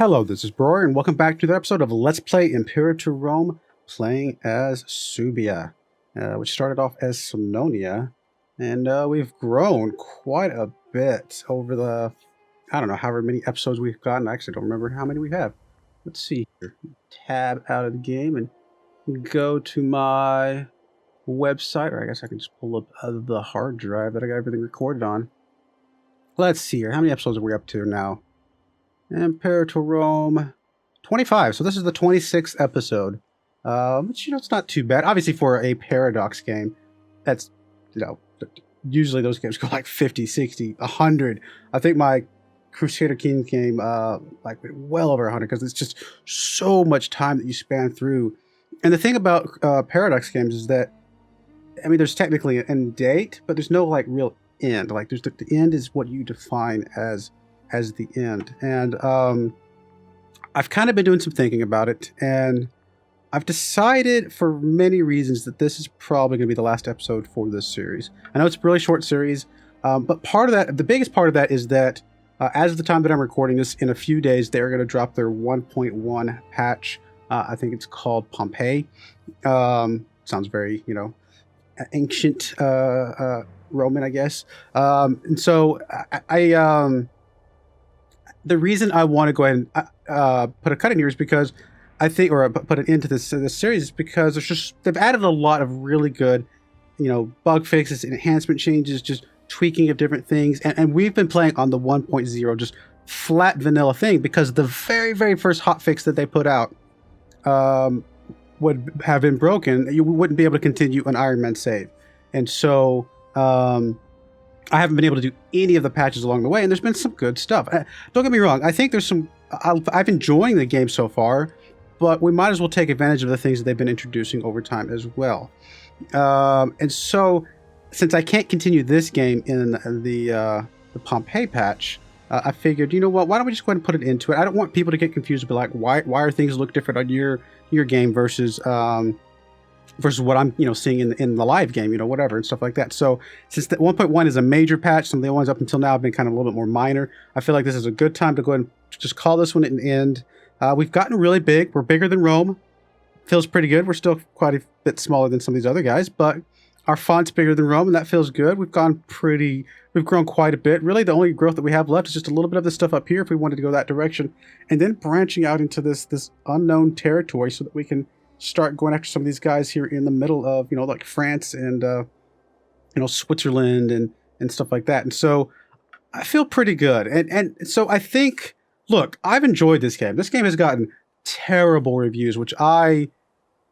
Hello, this is Broyar, and welcome back to the episode of Let's Play Imperator Rome, playing as Subia, which started off as Semnonia, and we've grown quite a bit over the, I don't know, however many episodes we've gotten. I actually don't remember how many we have. Let's see here. Tab out of the game and go to my website, or I guess I can just pull up the hard drive that I got everything recorded on. Let's see here. How many episodes are we up to now? Imperator Rome 25. So this is the 26th episode. Which, it's not too bad. Obviously, for a Paradox game, that's, usually those games go like 50, 60, 100. I think my Crusader Kings game, well over 100, because it's just so much time that you span through. And the thing about Paradox games is that, I mean, there's technically an end date, but there's no, real end. There's the end is what you define as the end. And I've kind of been doing some thinking about it, and I've decided for many reasons that this is probably going to be the last episode for this series. I know it's a really short series, but part of that, the biggest part of that is that as of the time that I'm recording this, in a few days, they're going to drop their 1.1 patch. I think it's called Pompeii. Sounds very, ancient Roman, I guess. And so the reason I want to go ahead and put a cut in here is because I think, or put it into this series, is because they've added a lot of really good, bug fixes, enhancement changes, just tweaking of different things. And we've been playing on the 1.0, just flat vanilla thing, because the very, very first hotfix that they put out would have been broken. You wouldn't be able to continue an Iron Man save. And so I haven't been able to do any of the patches along the way, and there's been some good stuff. Don't get me wrong, I think there's some... I've enjoying the game so far, but we might as well take advantage of the things that they've been introducing over time as well. And so, since I can't continue this game in the Pompeii patch, I figured, you know what, why don't we just go ahead and put it into it? I don't want people to get confused, but why are things look different on your game versus what I'm, seeing in the live game, whatever, and stuff like that. So since the 1.1 is a major patch, some of the ones up until now have been kind of a little bit more minor, I feel like this is a good time to go ahead and just call this one an end. We've gotten really big. We're bigger than Rome. Feels pretty good. We're still quite a bit smaller than some of these other guys, but our font's bigger than Rome, and that feels good. We've grown quite a bit. Really, the only growth that we have left is just a little bit of this stuff up here if we wanted to go that direction, and then branching out into this unknown territory so that we can start going after some of these guys here in the middle of, like France and, Switzerland and stuff like that. And so I feel pretty good. And so I think, look, I've enjoyed this game. This game has gotten terrible reviews, which I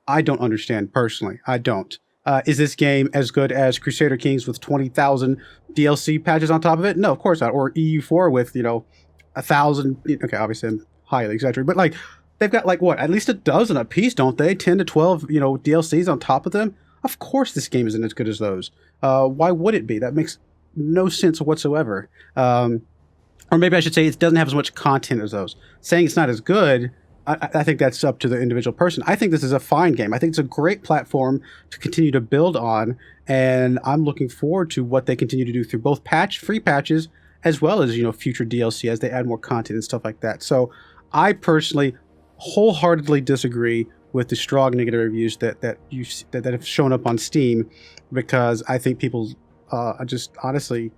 don't understand personally. I don't. Is this game as good as Crusader Kings with 20,000 DLC patches on top of it? No, of course not. Or EU4 with, 1,000. Okay, obviously I'm highly exaggerating, but they've got at least a dozen a piece, don't they? 10 to 12, DLCs on top of them. Of course this game isn't as good as those. Why would it be? That makes no sense whatsoever. Or maybe I should say it doesn't have as much content as those. Saying it's not as good, I think that's up to the individual person. I think this is a fine game. I think it's a great platform to continue to build on, and I'm looking forward to what they continue to do through both free patches, as well as, future DLC as they add more content and stuff like that. So I personally wholeheartedly disagree with the strong negative reviews that have shown up on Steam, because I think people just honestly,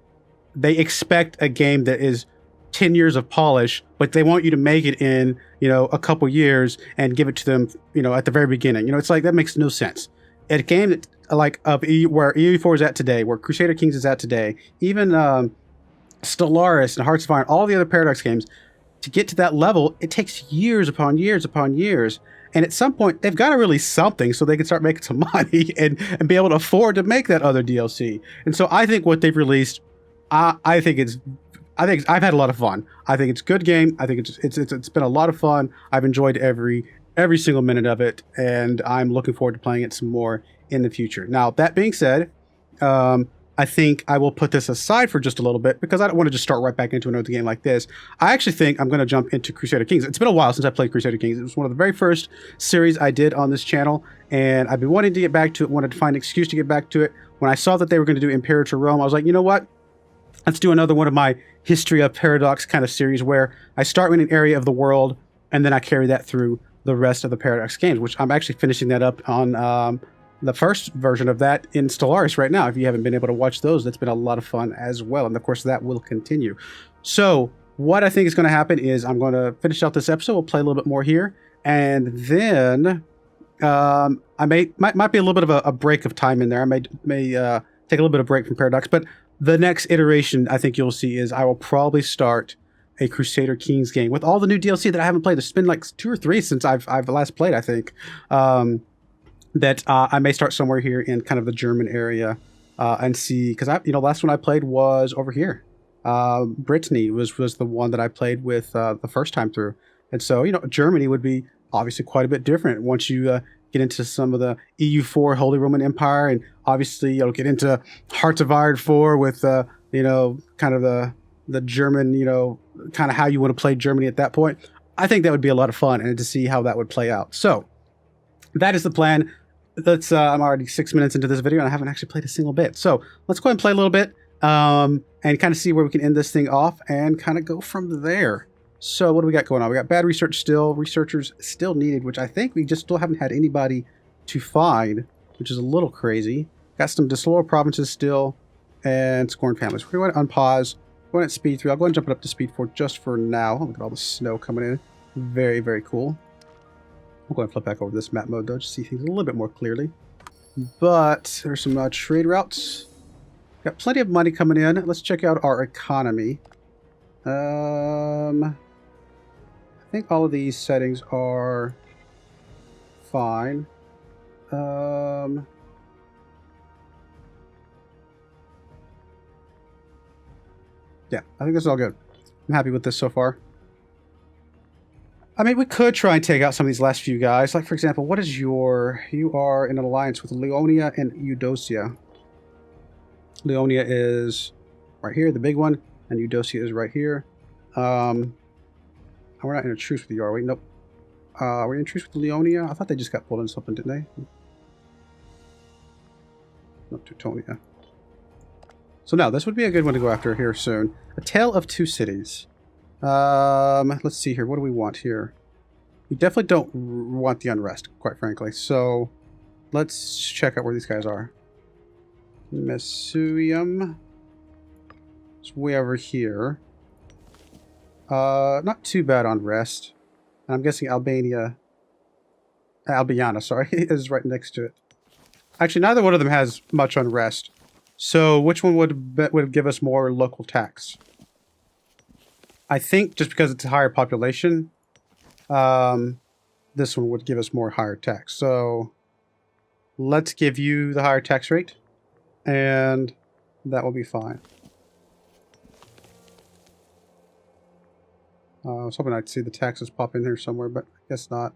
they expect a game that is 10 years of polish, but they want you to make it in a couple years and give it to them at the very beginning. It's that makes no sense. At a game that where EU4 is at today, where Crusader Kings is at today, even Stellaris and Hearts of Iron, all the other Paradox games, to get to that level, it takes years upon years upon years. And at some point, they've got to release something so they can start making some money and be able to afford to make that other DLC. And so I think what they've released, I think I've had a lot of fun. I think it's a good game. I think it's been a lot of fun. I've enjoyed every single minute of it, and I'm looking forward to playing it some more in the future. Now, that being said, I think I will put this aside for just a little bit, because I don't want to just start right back into another game like this. I actually think I'm going to jump into Crusader Kings. It's been a while since I played Crusader Kings. It was one of the very first series I did on this channel, and I've been wanting to get back to it, wanted to find an excuse to get back to it. When I saw that they were going to do Imperator Rome, I was like, you know what? Let's do another one of my History of Paradox kind of series where I start in an area of the world and then I carry that through the rest of the Paradox games, which I'm actually finishing that up on the first version of that in Stellaris right now. If you haven't been able to watch those, that's been a lot of fun as well. And of course, that will continue. So what I think is going to happen is I'm going to finish out this episode. We'll play a little bit more here. And then I might be a little bit of a break of time in there. I may take a little bit of break from Paradox. But the next iteration I think you'll see is I will probably start a Crusader Kings game with all the new DLC that I haven't played. There's been like 2 or 3 since I've last played, I think. That I may start somewhere here in kind of the German area and see, because last one I played was over here. Brittany was the one that I played with the first time through, and so Germany would be obviously quite a bit different once you get into some of the EU4 Holy Roman Empire, and obviously you'll get into Hearts of Iron 4 with kind of the German, kind of how you want to play Germany at that point. I think that would be a lot of fun, and to see how that would play out. So that is the plan. Let's. I'm already 6 minutes into this video, and I haven't actually played a single bit. So let's go ahead and play a little bit, and kind of see where we can end this thing off, and kind of go from there. So what do we got going on? We got bad research still, researchers still needed, which I think we just still haven't had anybody to find, which is a little crazy. Got some disloyal provinces still, and scorned families. We're going to unpause. Going at speed 3. I'll go ahead and jump it up to speed 4 just for now. Look at all the snow coming in. Very, very cool. I'll go ahead and flip back over this map mode though, just see things a little bit more clearly. But there's some trade routes. Got plenty of money coming in. Let's check out our economy. I think all of these settings are fine. Yeah, I think this is all good. I'm happy with this so far. I mean, we could try and take out some of these last few guys. Like, for example, what is your... You are in an alliance with Leonia and Eudocia. Leonia is right here, the big one, and Eudocia is right here. We're not in a truce with you, are we? Nope. We're in a truce with Leonia? I thought they just got pulled into something, didn't they? Not Teutonia. So now, this would be a good one to go after here soon. A Tale of Two Cities. Let's see here. What do we want here? We definitely don't want the unrest, quite frankly. So, let's check out where these guys are. Messuium. It's way over here. Not too bad on rest. And I'm guessing Albiana, sorry, is right next to it. Actually, neither one of them has much unrest. So, which one would give us more local tax? I think just because it's a higher population, this one would give us more higher tax. So, let's give you the higher tax rate, and that will be fine. I was hoping I'd see the taxes pop in here somewhere, but I guess not.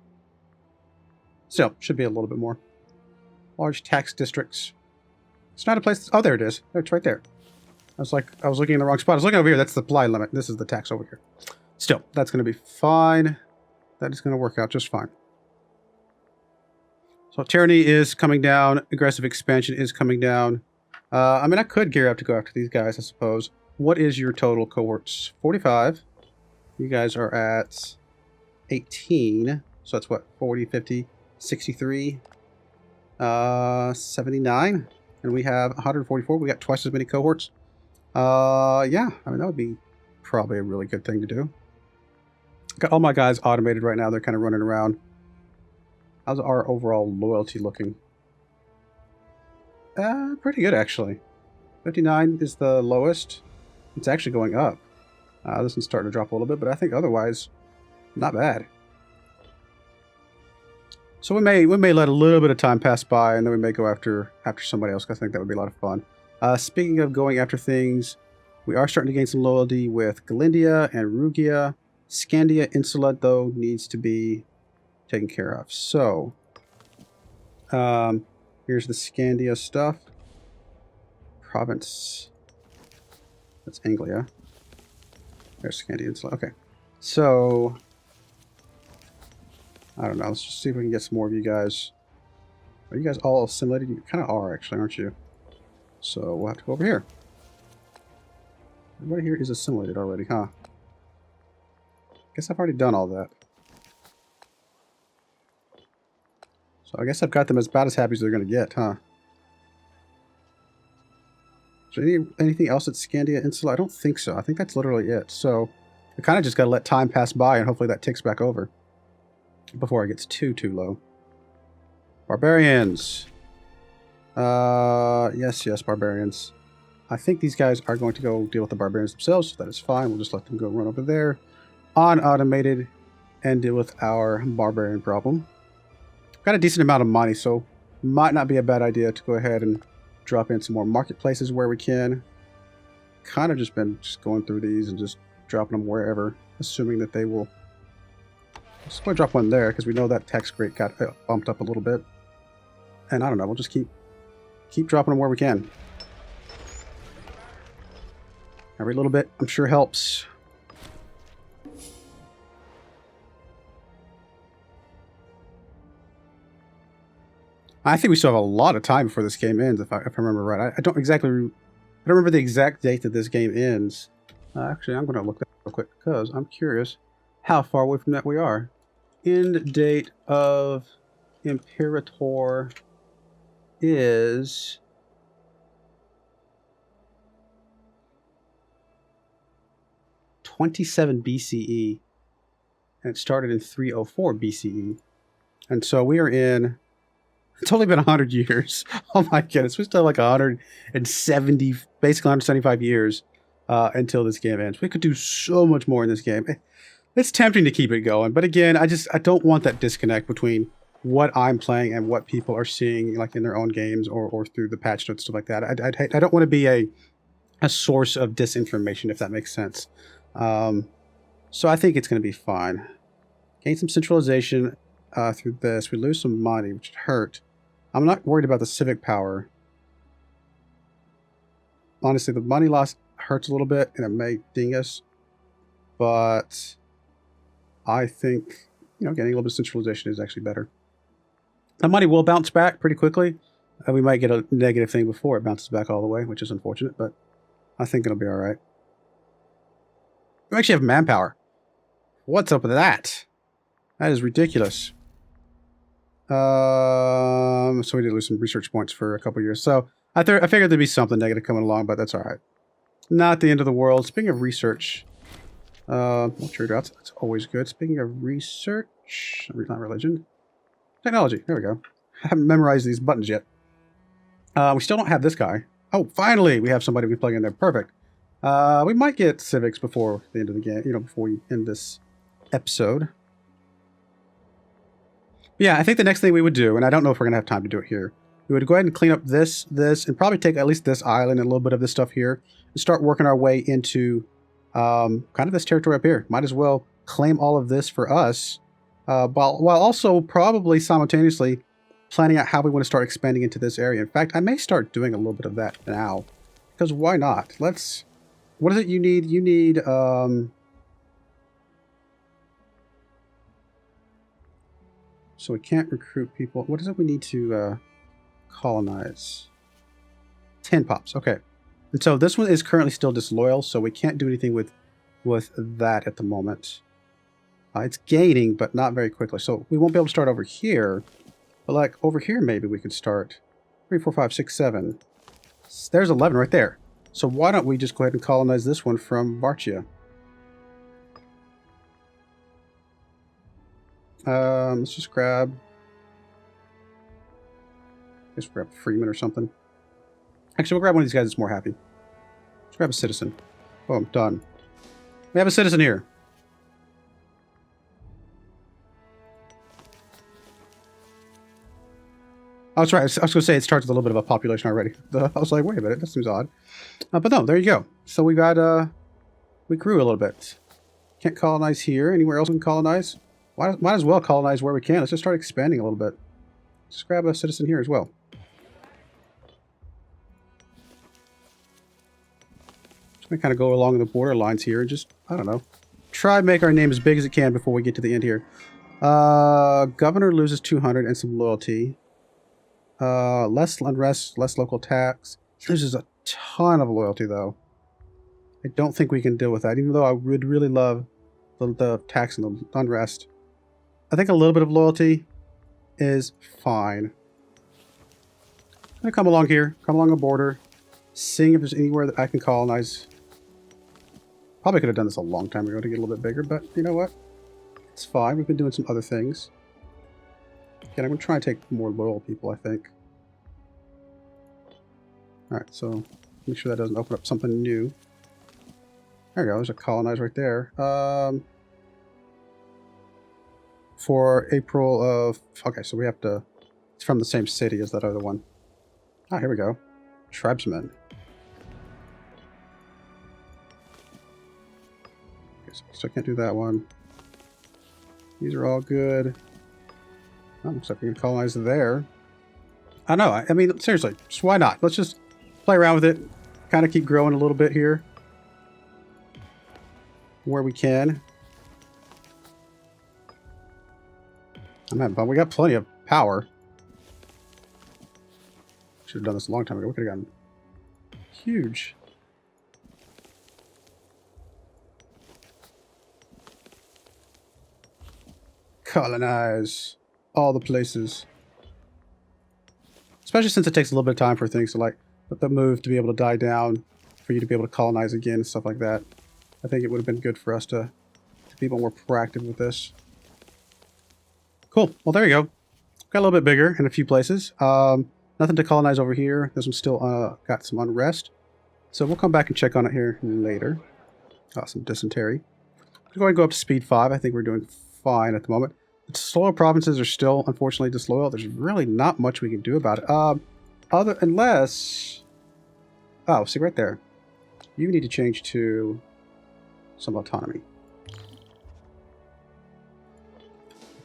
Still, should be a little bit more. Large tax districts. It's not a place... Oh, there it is. It's right there. I was looking in the wrong spot. I was looking over here. That's the supply limit. This is the tax over here. Still, that's going to be fine. That is going to work out just fine. So tyranny is coming down. Aggressive expansion is coming down. I mean, I could gear up to go after these guys, I suppose. What is your total cohorts? 45. You guys are at 18. So that's what? 40, 50, 63, 79. And we have 144. We got twice as many cohorts. Yeah, I mean, that would be probably a really good thing to do. Got all my guys automated right now. They're kind of running around. How's our overall loyalty looking? Pretty good, actually. 59 is the lowest. It's actually going up. This one's starting to drop a little bit, but I think otherwise, not bad. So we may let a little bit of time pass by, and then we may go after somebody else. I think that would be a lot of fun. Speaking of going after things, we are starting to gain some loyalty with Galindia and Rugia. Scandia Insula, though, needs to be taken care of. So, here's the Scandia stuff. Province. That's Anglia. There's Scandia Insula. Okay. So, I don't know. Let's just see if we can get some more of you guys. Are you guys all assimilated? You kind of are, actually, aren't you? So we'll have to go over here. Everybody here is assimilated already, huh? Guess I've already done all that. So I guess I've got them as about as happy as they're going to get, huh? Is there anything else at Scandia Insula? I don't think so. I think that's literally it. So I kind of just got to let time pass by and hopefully that ticks back over before it gets too low. Barbarians. Yes, barbarians. I think these guys are going to go deal with the barbarians themselves, so that is fine. We'll just let them go run over there, unautomated, and deal with our barbarian problem. Got a decent amount of money, so might not be a bad idea to go ahead and drop in some more marketplaces where we can. Kind of just been going through these and just dropping them wherever, assuming that they will. Let's go drop one there because we know that tax rate got bumped up a little bit. And I don't know, we'll just keep dropping them where we can. Every little bit, I'm sure, helps. I think we still have a lot of time before this game ends, if I remember right. I don't remember the exact date that this game ends. Actually, I'm going to look that up real quick because I'm curious how far away from that we are. End date of Imperator is 27 BCE, and it started in 304 BCE. And so we are in... It's only been 100 years. Oh my goodness. We still have like 170, basically 175 years until this game ends. We could do so much more in this game. It's tempting to keep it going. But again, I don't want that disconnect between what I'm playing and what people are seeing like in their own games or through the patch notes, stuff like that. I don't want to be a source of disinformation, if that makes sense. So I think it's going to be fine. Gain some centralization through this. We lose some money, which would hurt. I'm not worried about the civic power. Honestly, the money loss hurts a little bit, and it may ding us. But I think, getting a little bit of centralization is actually better. The money will bounce back pretty quickly. We might get a negative thing before it bounces back all the way, which is unfortunate, but I think it'll be all right. We actually have manpower. What's up with that? That is ridiculous. So we did lose some research points for a couple years. So I figured there'd be something negative coming along, but that's all right. Not the end of the world. Speaking of research, well, trade routes, that's always good. Speaking of research, not religion, technology. There we go. I haven't memorized these buttons yet. We still don't have this guy. Oh, finally, we have somebody we plug in there. Perfect. We might get civics before the end of the game, before we end this episode. But yeah, I think the next thing we would do, and I don't know if we're going to have time to do it here, we would go ahead and clean up this, and probably take at least this island and a little bit of this stuff here, and start working our way into kind of this territory up here. Might as well claim all of this for us, while also probably simultaneously planning out how we want to start expanding into this area. In fact, I may start doing a little bit of that now, because why not? What is it you need? You need, so we can't recruit people. What is it we need to colonize? 10 pops. Okay. And so this one is currently still disloyal, so we can't do anything with that at the moment. It's gaining, but not very quickly. So we won't be able to start over here. But like over here, maybe we could start 3, 4, 5, 6, 7. There's 11 right there. So why don't we just go ahead and colonize this one from Varchia? Let's just grab Freeman or something. Actually, we'll grab one of these guys that's more happy. Let's grab a citizen. Boom, done. We have a citizen here. Oh, that's right. I was going to say it starts with a little bit of a population already. I was like, wait a minute, that seems odd. But no, there you go. So we got, we grew a little bit. Can't colonize here. Anywhere else we can colonize? Might as well colonize where we can. Let's just start expanding a little bit. Just grab a citizen here as well. Just going to kind of go along the border lines here and just, I don't know, try and make our name as big as it can before we get to the end here. Governor loses 200 and some loyalty. Less unrest, less local tax. He loses a ton of loyalty, though. I don't think we can deal with that, even though I would really love the tax and the unrest. I think a little bit of loyalty is fine. I'm gonna come along here, come along the border, seeing if there's anywhere that I can colonize. Probably could have done this a long time ago to get a little bit bigger, but you know what? It's fine. We've been doing some other things. Again, I'm gonna try and take more loyal people, I think. Alright, so make sure that doesn't open up something new. There we go, there's a colonize right there. For April of... Okay, so we have to... It's from the same city as that other one. Ah, here we go. Tribesmen. Okay, so I can't do that one. These are all good. Oh, looks like we can colonize there. I don't know. I mean, seriously, just why not? Let's just play around with it. Kind of keep growing a little bit here. Where we can. I'm having fun. We got plenty of power. Should have done this a long time ago. We could have gotten huge. Colonize all the places. Especially since it takes a little bit of time for things to like let the move to be able to die down, for you to be able to colonize again and stuff like that. I think it would have been good for us to be more proactive with this. Cool. Well, there you go. Got a little bit bigger in a few places. Nothing to colonize over here. This one's still got some unrest. So we'll come back and check on it here later. Some dysentery. We're going to go up to speed 5. I think we're doing fine at the moment. The slower provinces are still, unfortunately, disloyal. There's really not much we can do about it. Unless... Oh, see right there. You need to change to some autonomy.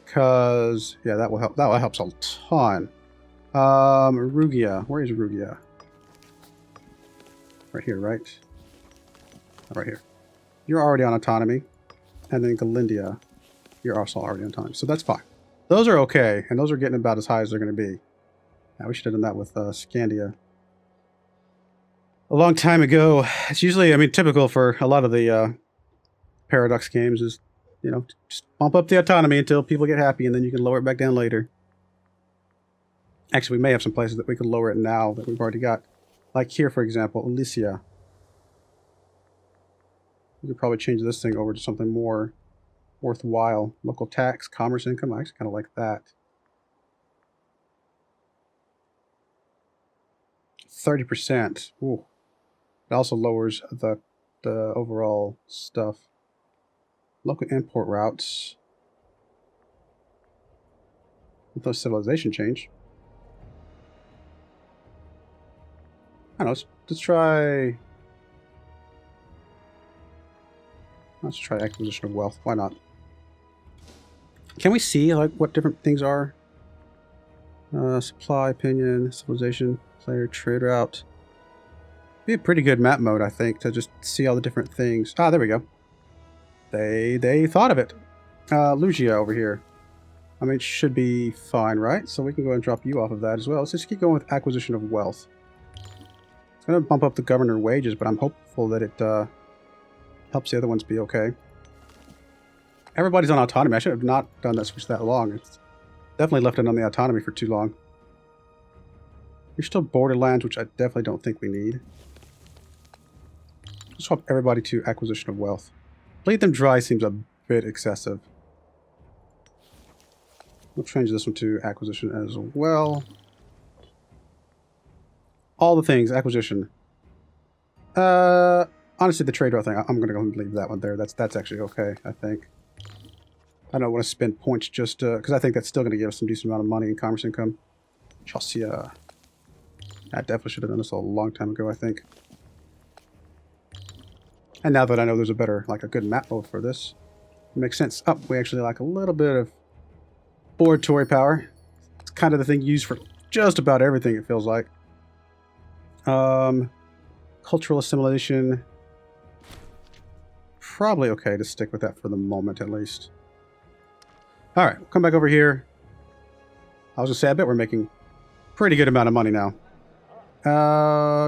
Because, yeah, that will help. That helps a ton. Rugia. Where is Rugia? Right here, right? Right here. You're already on autonomy. And then Galindia, you're also already on autonomy. So that's fine. Those are okay. And those are getting about as high as they're going to be. Now, we should have done that with Scandia a long time ago. It's usually, I mean, typical for a lot of the Paradox games is, you know, just bump up the autonomy until people get happy, and then you can lower it back down later. Actually, we may have some places that we could lower it now that we've already got. Like here, for example, Elysia. We could probably change this thing over to something more worthwhile. Local tax, commerce income. I actually kind of like that. 30%. Ooh. It also lowers the overall stuff. Local import routes. With no civilization change. I don't know, let's try... Let's try acquisition of wealth. Why not? Can we see like what different things are? Supply, opinion, civilization, player, trade route. Be a pretty good map mode, I think, to just see all the different things. Ah, there we go. They thought of it. Lugia over here. I mean, it should be fine, right? So we can go and drop you off of that as well. Let's just keep going with acquisition of wealth. It's going to bump up the governor wages, but I'm hopeful that it helps the other ones be okay. Everybody's on autonomy. I should have not done that switch that long. It's definitely left it on the autonomy for too long. You're still borderlands, which I definitely don't think we need. Let's swap everybody to acquisition of wealth. Bleed them dry seems a bit excessive. We'll change this one to acquisition as well. All the things, acquisition. Honestly, the trade route thing, I'm going to go and leave that one there. That's actually okay, I think. I don't want to spend points just because I think that's still going to give us some decent amount of money in commerce income. Chelsea. I definitely should have done this a long time ago, I think. And now that I know there's a better, like a good map mode for this, it makes sense. Oh, we actually like a little bit of oratory power. It's kind of the thing used for just about everything, it feels like. Cultural assimilation. Probably okay to stick with that for the moment, at least. Alright, we'll come back over here. I was going to say, I bet we're making pretty good amount of money now.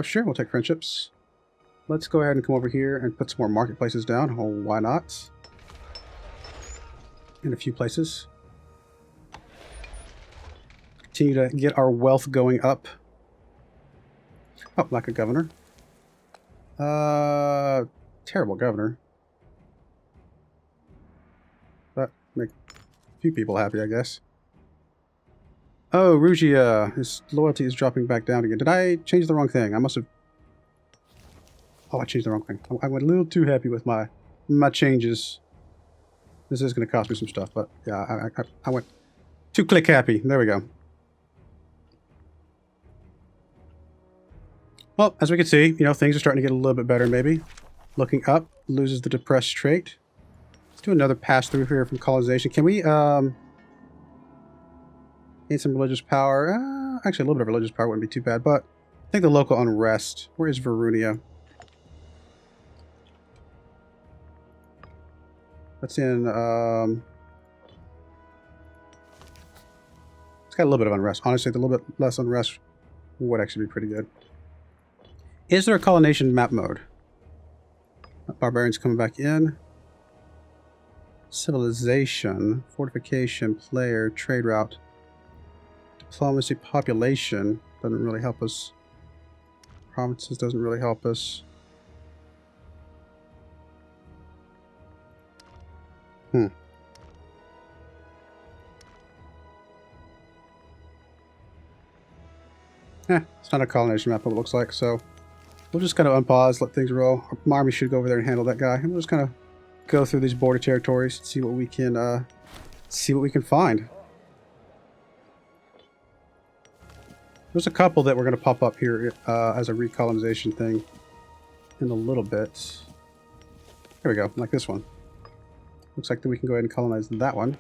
Sure, we'll take friendships. Let's go ahead and come over here and put some more marketplaces down. Oh, why not? In a few places. Continue to get our wealth going up. Oh, like a governor. Terrible governor. But make a few people happy, I guess. Oh, Rugia. His loyalty is dropping back down again. Did I change the wrong thing? I must have... Oh, I changed the wrong thing. I went a little too happy with my changes. This is going to cost me some stuff, but yeah, I went too click happy. There we go. Well, as we can see, you know, things are starting to get a little bit better, maybe. Looking up, loses the depressed trait. Let's do another pass-through here from colonization. Can we, gain some religious power? Actually, a little bit of religious power wouldn't be too bad, but I think the local unrest. Where is Verunia? That's in, it's got a little bit of unrest. Honestly, a little bit less unrest would actually be pretty good. Is there a colonization map mode? Barbarians coming back in. Civilization, fortification, player, trade route, diplomacy, population doesn't really help us. Provinces doesn't really help us. It's not a colonization map, what it looks like, so we'll just kind of unpause, let things roll. Our army should go over there and handle that guy, and we'll just kind of go through these border territories and see what we can find. There's a couple that we're going to pop up here as a recolonization thing in a little bit. There we go, like this one. Looks like that we can go ahead and colonize that one.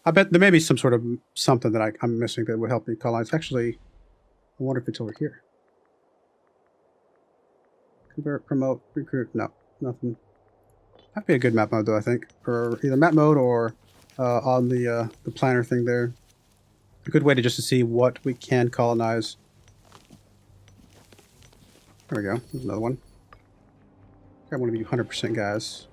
I bet there may be some sort of something that I'm missing that would help me colonize. Actually, I wonder if it's over here. Convert, promote, recruit. No, nothing. That'd be a good map mode, though, I think. Or either map mode or on the planner thing there. A good way to just to see what we can colonize. There we go. There's another one. I want to be 100% guys.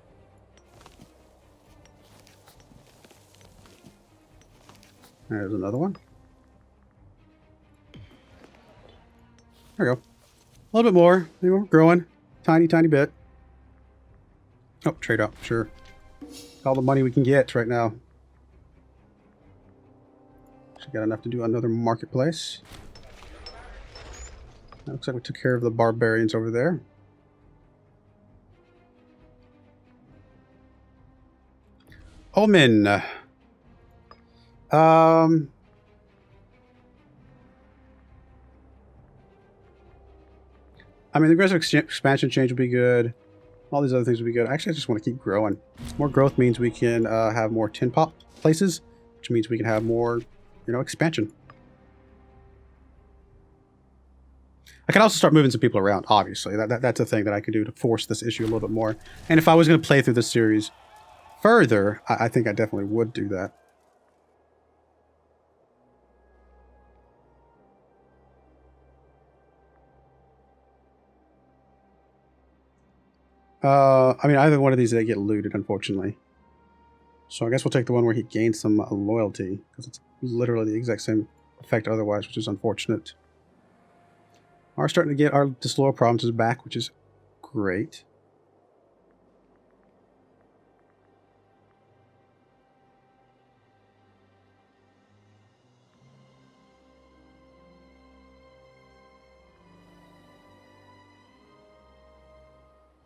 There's another one. There we go. A little bit more. We're growing. Tiny, tiny bit. Oh, trade up. Sure. All the money we can get right now. Actually got enough to do another marketplace. Looks like we took care of the barbarians over there. Omen. I mean, the aggressive expansion change would be good. All these other things would be good. Actually, I just want to keep growing. More growth means we can have more tin pop places, which means we can have more, you know, expansion. I can also start moving some people around, obviously. That's a thing that I could do to force this issue a little bit more. And if I was going to play through this series further, I think I definitely would do that. I mean, either one of these, they get looted, unfortunately. So I guess we'll take the one where he gains some loyalty, because it's literally the exact same effect otherwise, which is unfortunate. We're starting to get our disloyal provinces back, which is great.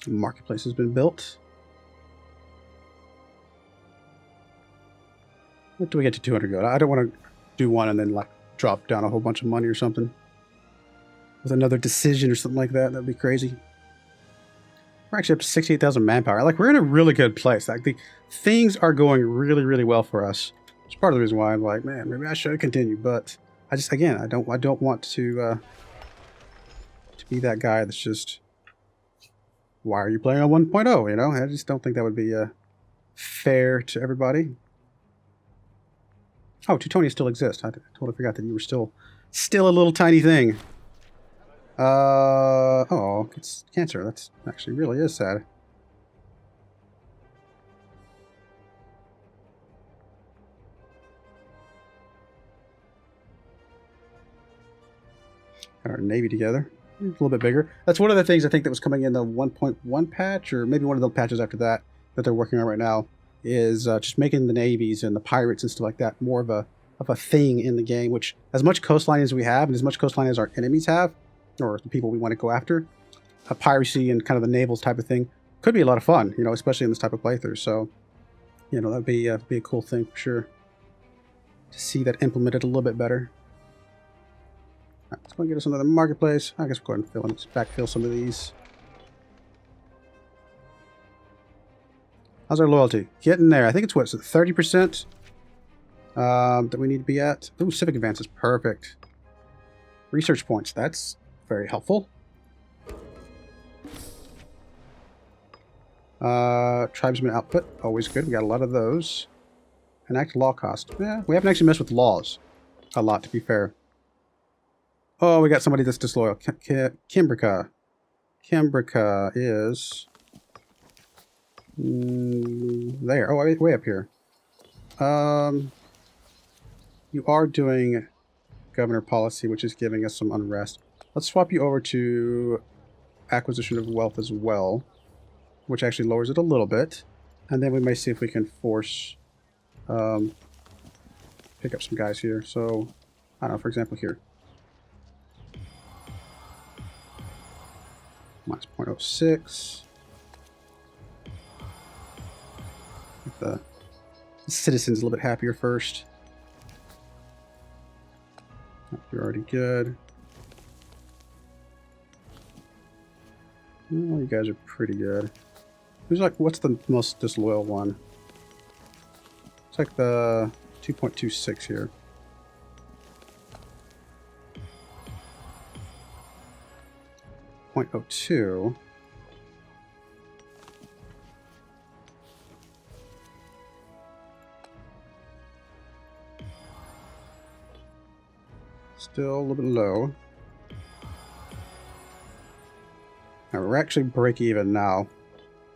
Marketplace has been built. What do we get to 200 gold? I don't want to do one and then like drop down a whole bunch of money or something. With another decision or something like that. That'd be crazy. We're actually up to 68,000 manpower. Like, we're in a really good place. Like, things are going really, really well for us. It's part of the reason why I'm like, man, maybe I should continue. But I just, again, I don't want to be that guy that's just, why are you playing on 1.0? You know, I just don't think that would be fair to everybody. Oh, Teutonia still exists. I totally forgot that you were still a little tiny thing. Oh, it's cancer. That's actually really is sad. Got our navy together. A little bit bigger. That's one of the things I think that was coming in the 1.1 patch, or maybe one of the patches after that they're working on right now, is just making the navies and the pirates and stuff like that more of a thing in the game. Which, as much coastline as we have, and as much coastline as our enemies have, or the people we want to go after, piracy and kind of the navals type of thing could be a lot of fun. You know, especially in this type of playthrough. So, you know, that'd be a cool thing for sure to see that implemented a little bit better. Right, let's go and get us another marketplace. I guess we'll go ahead and backfill some of these. How's our loyalty? Getting there. I think it's what? Is it 30% that we need to be at? Ooh, civic advances. Perfect. Research points. That's very helpful. Tribesman output. Always good. We got a lot of those. Enact law cost. Yeah, we haven't actually messed with laws a lot, to be fair. Oh, we got somebody that's disloyal. Kimbrica. Kimbrica is... there. Oh, way up here. You are doing governor policy, which is giving us some unrest. Let's swap you over to acquisition of wealth as well, which actually lowers it a little bit. And then we may see if we can force... pick up some guys here. So, I don't know, for example, here. Minus 0.06. Get the citizens a little bit happier first. You're already good. Oh, you guys are pretty good. Who's like, what's the most disloyal one? It's like the 2.26 here. 0.02. Still a little bit low. Now we're actually break even now.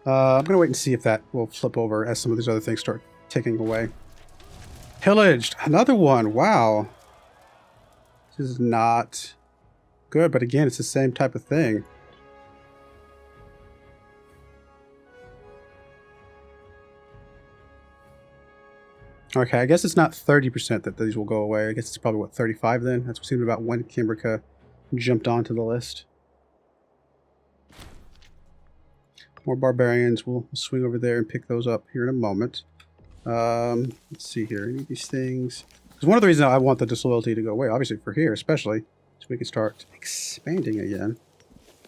I'm gonna wait and see if that will flip over as some of these other things start ticking away. Pillaged! Another one! Wow! This is not good, but again, it's the same type of thing. Okay, I guess it's not 30% that these will go away. I guess it's probably, what, 35 then? That's what seemed about when Kimbrica jumped onto the list. More barbarians. We'll swing over there and pick those up here in a moment. Let's see here. Any of these things? Because one of the reasons I want the disloyalty to go away, obviously for here especially, so we can start expanding again.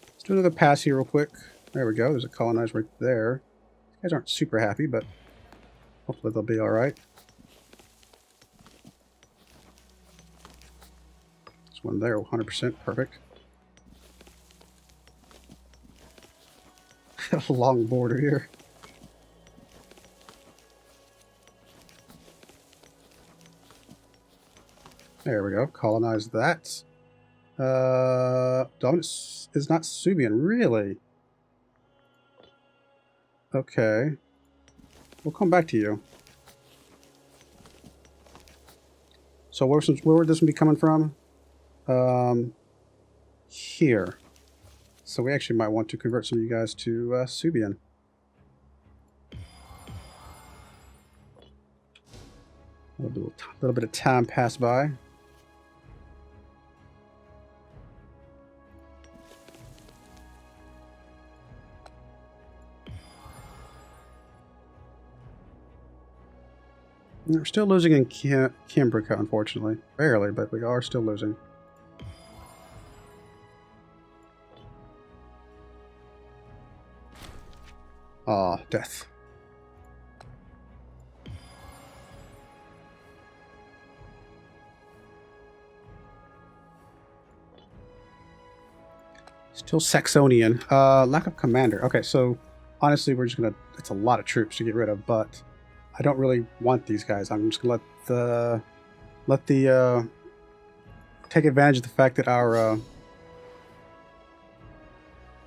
Let's do another pass here real quick. There we go. There's a colonize right there. These guys aren't super happy, but hopefully they'll be alright. There's one there, 100%. Perfect. A long border here. There we go. Colonize that. Dominus is not Subian, really? Okay. We'll come back to you. So where would this one be coming from? Here. So we actually might want to convert some of you guys to Subian. A little bit of time passed by. We're still losing in Kimbrica, unfortunately. Barely, but we are still losing. Ah, death. Still Saxonian. Lack of commander. Okay, so honestly, we're just gonna... It's a lot of troops to get rid of, but I don't really want these guys. I'm just gonna let the let the take advantage of the fact that our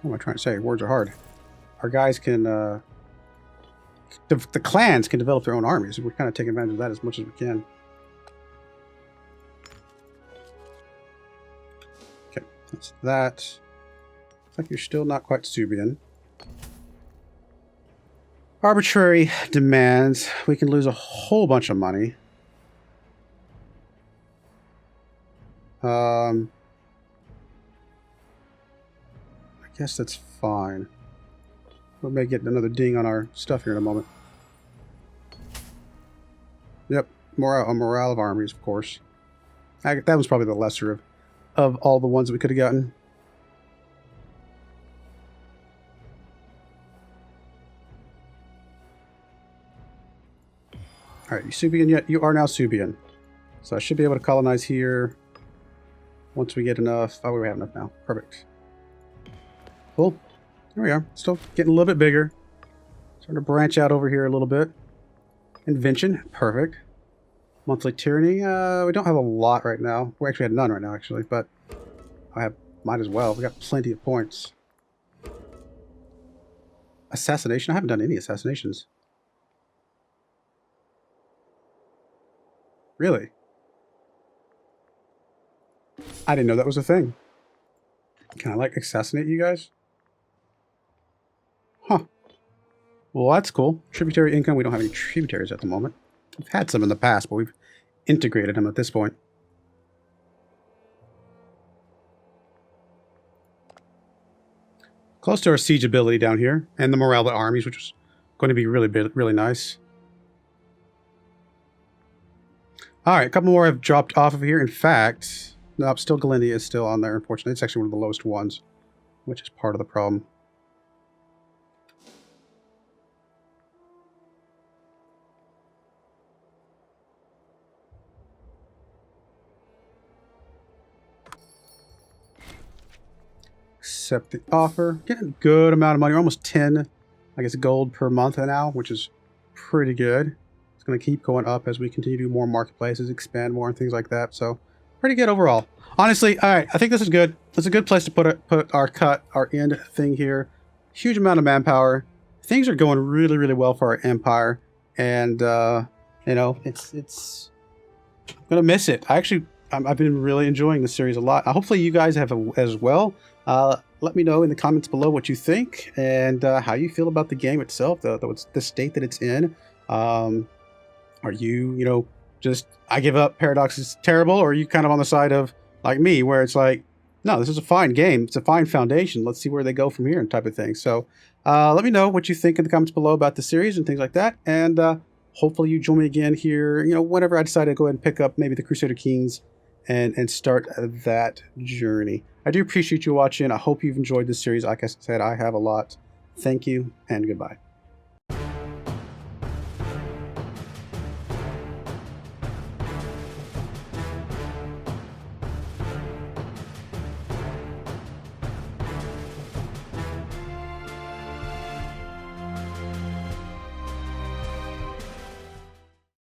what am I trying to say? Words are hard. Our guys can the clans can develop their own armies. We're kind of taking advantage of that as much as we can. Okay, that's that. Looks like you're still not quite Subian. Arbitrary demands. We can lose a whole bunch of money. I guess that's fine. We may get another ding on our stuff here in a moment. Yep, morale of armies, of course. That was probably the lesser of all the ones that we could have gotten. Alright, you Subian yet? You are now Subian. So I should be able to colonize here once we get enough. Oh, we have enough now. Perfect. Cool. Here we are. Still getting a little bit bigger. Starting to branch out over here a little bit. Invention. Perfect. Monthly tyranny. We don't have a lot right now. We actually have none right now, actually, but might as well. We got plenty of points. Assassination. I haven't done any assassinations. Really? I didn't know that was a thing. Can I, like, assassinate you guys? Huh. Well, that's cool. Tributary income. We don't have any tributaries at the moment. We've had some in the past, but we've integrated them at this point. Close to our siege ability down here. And the morale of the armies, which is going to be really nice. Alright, a couple more have dropped off of here. In fact, nope, still Galindia is still on there, unfortunately. It's actually one of the lowest ones, which is part of the problem. Accept the offer. Getting a good amount of money. We're almost 10, I guess, gold per month now, which is pretty good. It's going to keep going up as we continue to do more marketplaces, expand more, and things like that. So, pretty good overall. Honestly, all right, I think this is good. It's a good place to put our end thing here. Huge amount of manpower. Things are going really well for our empire, and you know, it's I'm gonna miss it. I've been really enjoying this series a lot. Hopefully, you guys have as well. Let me know in the comments below what you think and how you feel about the game itself, the state that it's in. Are you, just, I give up, Paradox is terrible, or are you kind of on the side of, like me, where it's like, no, this is a fine game. It's a fine foundation. Let's see where they go from here and type of thing. So let me know what you think in the comments below about the series and things like that. And hopefully you join me again here, whenever I decide to go ahead and pick up maybe the Crusader Kings and start that journey. I do appreciate you watching. I hope you've enjoyed this series. Like I said, I have a lot. Thank you and goodbye.